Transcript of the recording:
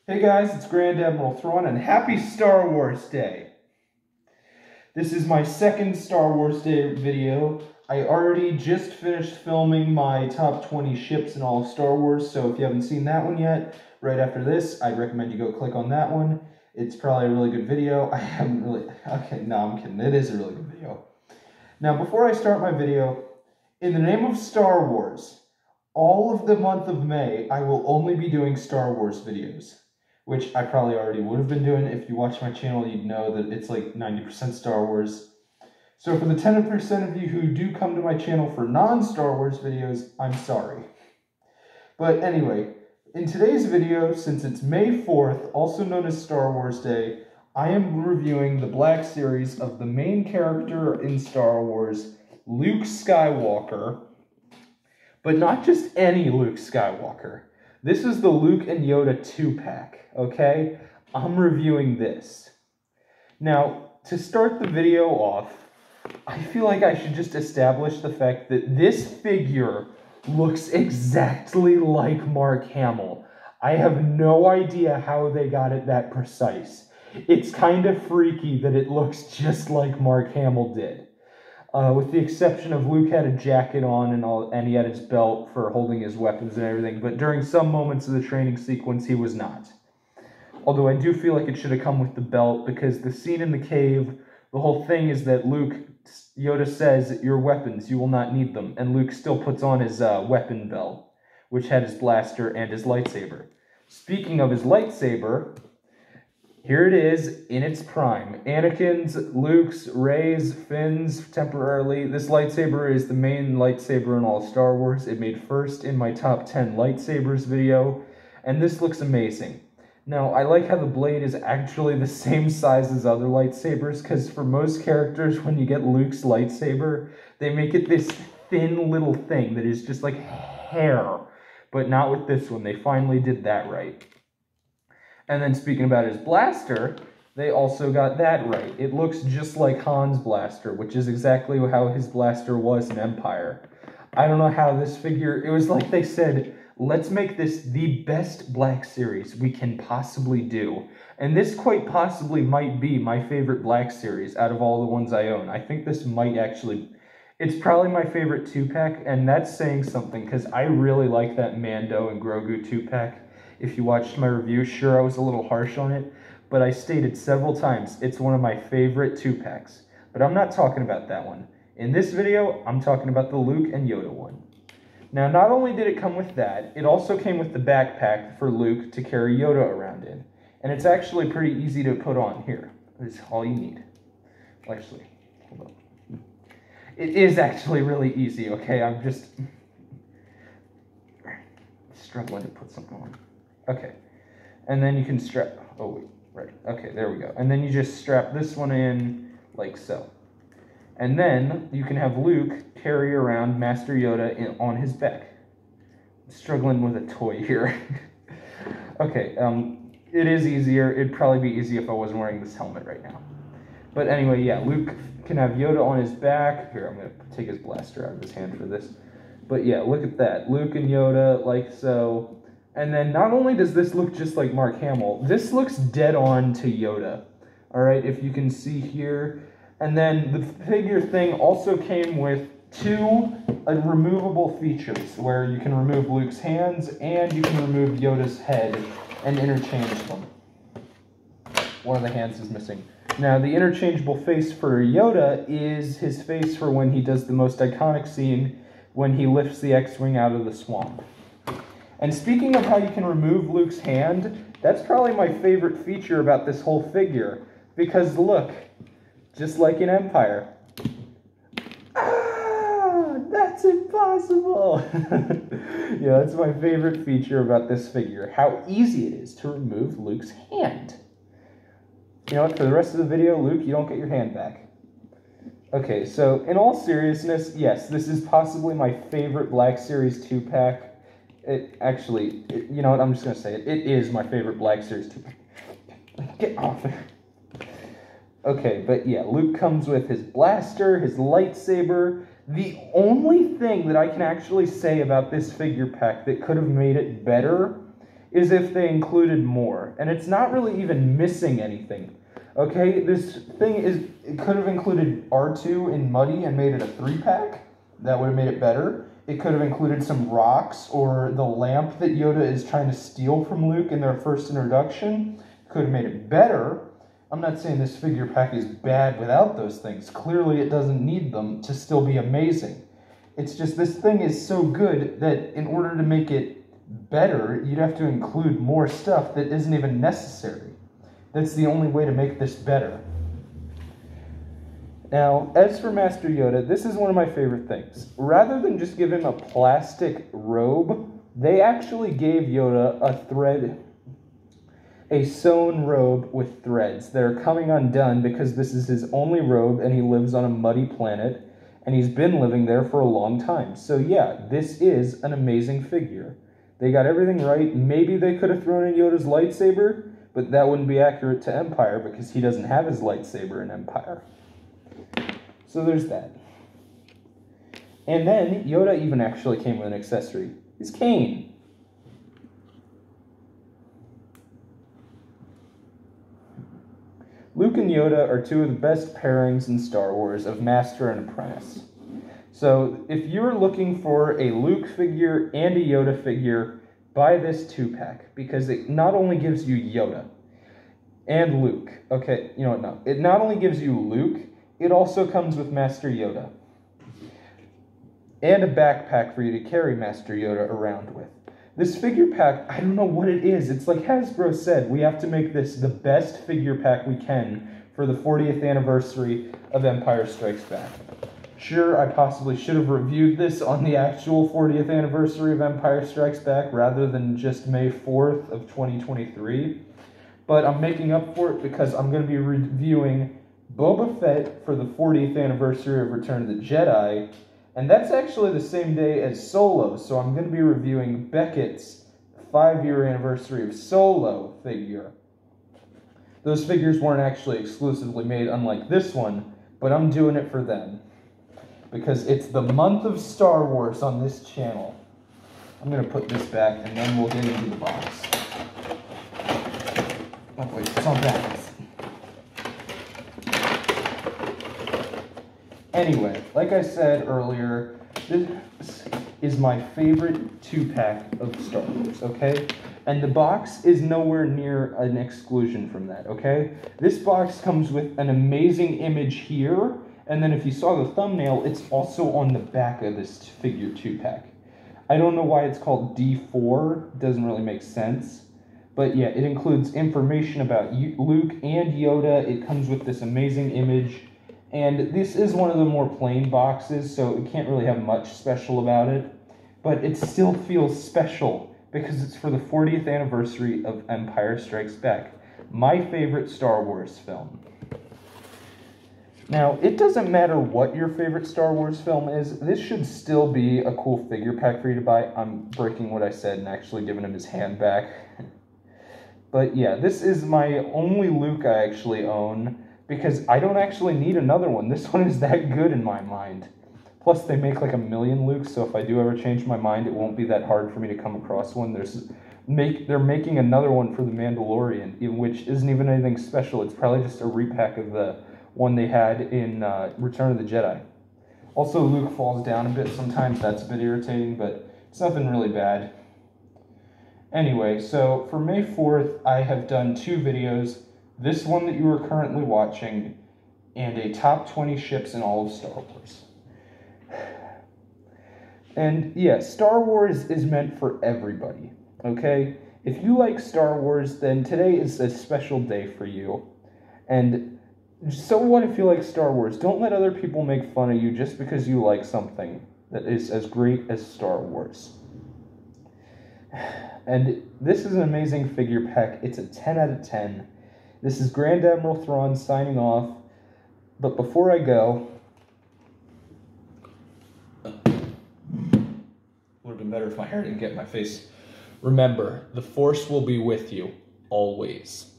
Hey guys, it's Grand Admiral Thrawn, and happy Star Wars Day! This is my second Star Wars Day video. I already just finished filming my top 20 ships in all of Star Wars, so if you haven't seen that one yet, right after this, I'd recommend you go click on that one. It's probably a really good video. I haven't really... Okay, no, I'm kidding. It is a really good video. Now, before I start my video, in the name of Star Wars, all of the month of May, I will only be doing Star Wars videos, which I probably already would have been doing. If you watch my channel, you'd know that it's like 90% Star Wars. So for the 10% of you who do come to my channel for non-Star Wars videos, I'm sorry. But anyway, in today's video, since it's May 4th, also known as Star Wars Day, I am reviewing the Black Series of the main character in Star Wars, Luke Skywalker. But not just any Luke Skywalker. This is the Luke and Yoda 2-pack, okay? I'm reviewing this. Now, to start the video off, I feel like I should just establish the fact that this figure looks exactly like Mark Hamill. I have no idea how they got it that precise. It's kind of freaky that it looks just like Mark Hamill did. With the exception of Luke had a jacket on and he had his belt for holding his weapons and everything, but during some moments of the training sequence, he was not. Although I do feel like it should have come with the belt, because the scene in the cave, the whole thing is that Yoda says, "Your weapons, you will not need them," and Luke still puts on his weapon belt, which had his blaster and his lightsaber. Speaking of his lightsaber, here it is in its prime. Anakin's, Luke's, Rey's, Finn's, temporarily. This lightsaber is the main lightsaber in all of Star Wars. It made first in my top 10 lightsabers video, and this looks amazing. Now, I like how the blade is actually the same size as other lightsabers, because for most characters, when you get Luke's lightsaber, they make it this thin little thing that is just like hair, but not with this one. They finally did that right. And then speaking about his blaster, they also got that right. It looks just like Han's blaster, which is exactly how his blaster was in Empire. I don't know how this figure... It was like they said, let's make this the best Black Series we can possibly do. And this quite possibly might be my favorite Black Series out of all the ones I own. I think this might actually... It's probably my favorite 2-pack, and that's saying something, because I really like that Mando and Grogu 2-pack. If you watched my review, sure, I was a little harsh on it, but I stated several times it's one of my favorite 2-packs. But I'm not talking about that one. In this video, I'm talking about the Luke and Yoda one. Now, not only did it come with that, it also came with the backpack for Luke to carry Yoda around in. And it's actually pretty easy to put on. Here, it's all you need. Well, actually, hold on. It is actually really easy, okay? I'm just struggling to put something on. Okay, and then you can strap, oh wait, right, okay, there we go. And then you just strap this one in like so. And then you can have Luke carry around Master Yoda on his back. I'm struggling with a toy here. Okay, it is easier. It'd probably be easy if I wasn't wearing this helmet right now. But anyway, yeah, Luke can have Yoda on his back. Here, I'm going to take his blaster out of his hand for this. But yeah, look at that. Luke and Yoda, like so. And then not only does this look just like Mark Hamill, this looks dead on to Yoda. Alright, if you can see here. And then the figure thing also came with two removable features, where you can remove Luke's hands and you can remove Yoda's head and interchange them. One of the hands is missing. Now, the interchangeable face for Yoda is his face for when he does the most iconic scene, when he lifts the X-Wing out of the swamp. And speaking of how you can remove Luke's hand, that's probably my favorite feature about this whole figure. Because look, just like in Empire. Ah, that's impossible! Yeah, that's my favorite feature about this figure. How easy it is to remove Luke's hand. You know what, for the rest of the video, Luke, you don't get your hand back. Okay, so in all seriousness, yes, this is possibly my favorite Black Series 2-pack. You know what, I'm just going to say it. It is my favorite Black Series 2-pack. Get off. Okay, but yeah, Luke comes with his blaster, his lightsaber. The only thing that I can actually say about this figure pack that could have made it better is if they included more. And it's not really even missing anything. Okay, this thing it could have included R2 in Muddy and made it a 3-pack. That would have made it better. It could have included some rocks or the lamp that Yoda is trying to steal from Luke in their first introduction. Could have made it better. I'm not saying this figure pack is bad without those things. Clearly it doesn't need them to still be amazing. It's just this thing is so good that in order to make it better, you'd have to include more stuff that isn't even necessary. That's the only way to make this better. Now, as for Master Yoda, this is one of my favorite things. Rather than just give him a plastic robe, they actually gave Yoda a sewn robe with threads that are coming undone because this is his only robe and he lives on a muddy planet and he's been living there for a long time. So yeah, this is an amazing figure. They got everything right. Maybe they could have thrown in Yoda's lightsaber, but that wouldn't be accurate to Empire because he doesn't have his lightsaber in Empire. So there's that. And then Yoda even actually came with an accessory. His cane. Luke and Yoda are two of the best pairings in Star Wars of Master and Apprentice. So if you're looking for a Luke figure and a Yoda figure, buy this 2-pack because it not only gives you Yoda and Luke. Okay, you know what, no. It not only gives you Luke, it also comes with Master Yoda. And a backpack for you to carry Master Yoda around with. This figure pack, I don't know what it is. It's like Hasbro said, we have to make this the best figure pack we can for the 40th anniversary of Empire Strikes Back. Sure, I possibly should have reviewed this on the actual 40th anniversary of Empire Strikes Back rather than just May 4th of 2023. But I'm making up for it because I'm going to be reviewing Boba Fett for the 40th anniversary of Return of the Jedi, and that's actually the same day as Solo, so I'm going to be reviewing Beckett's 5-year anniversary of Solo figure. Those figures weren't actually exclusively made, unlike this one, but I'm doing it for them, because it's the month of Star Wars on this channel. I'm going to put this back, and then we'll get into the box. Oh wait, it's on back. Anyway, like I said earlier, this is my favorite 2-pack of Star Wars, okay? And the box is nowhere near an exclusion from that, okay? This box comes with an amazing image here, and then if you saw the thumbnail, it's also on the back of this figure 2-pack. I don't know why it's called D4, doesn't really make sense. But yeah, it includes information about Luke and Yoda. It comes with this amazing image. And this is one of the more plain boxes, so it can't really have much special about it. But it still feels special because it's for the 40th anniversary of Empire Strikes Back, my favorite Star Wars film. Now, it doesn't matter what your favorite Star Wars film is, this should still be a cool figure pack for you to buy. I'm breaking what I said and actually giving him his hand back. But yeah, this is my only Luke I actually own, because I don't actually need another one. This one is that good in my mind. Plus, they make like 1 million Lukes, so if I do ever change my mind, it won't be that hard for me to come across one. They're making another one for The Mandalorian, which isn't even anything special. It's probably just a repack of the one they had in Return of the Jedi. Also, Luke falls down a bit sometimes. That's a bit irritating, but it's nothing really bad. Anyway, so for May 4th, I have done 2 videos. This one that you are currently watching, and a top 20 ships in all of Star Wars. And yeah, Star Wars is meant for everybody, okay? If you like Star Wars, then today is a special day for you. And so what if you like Star Wars? Don't let other people make fun of you just because you like something that is as great as Star Wars. And this is an amazing figure pack. It's a 10 out of 10. This is Grand Admiral Thrawn signing off. But before I go, would have been better if my hair didn't get in my face. Remember, the Force will be with you always.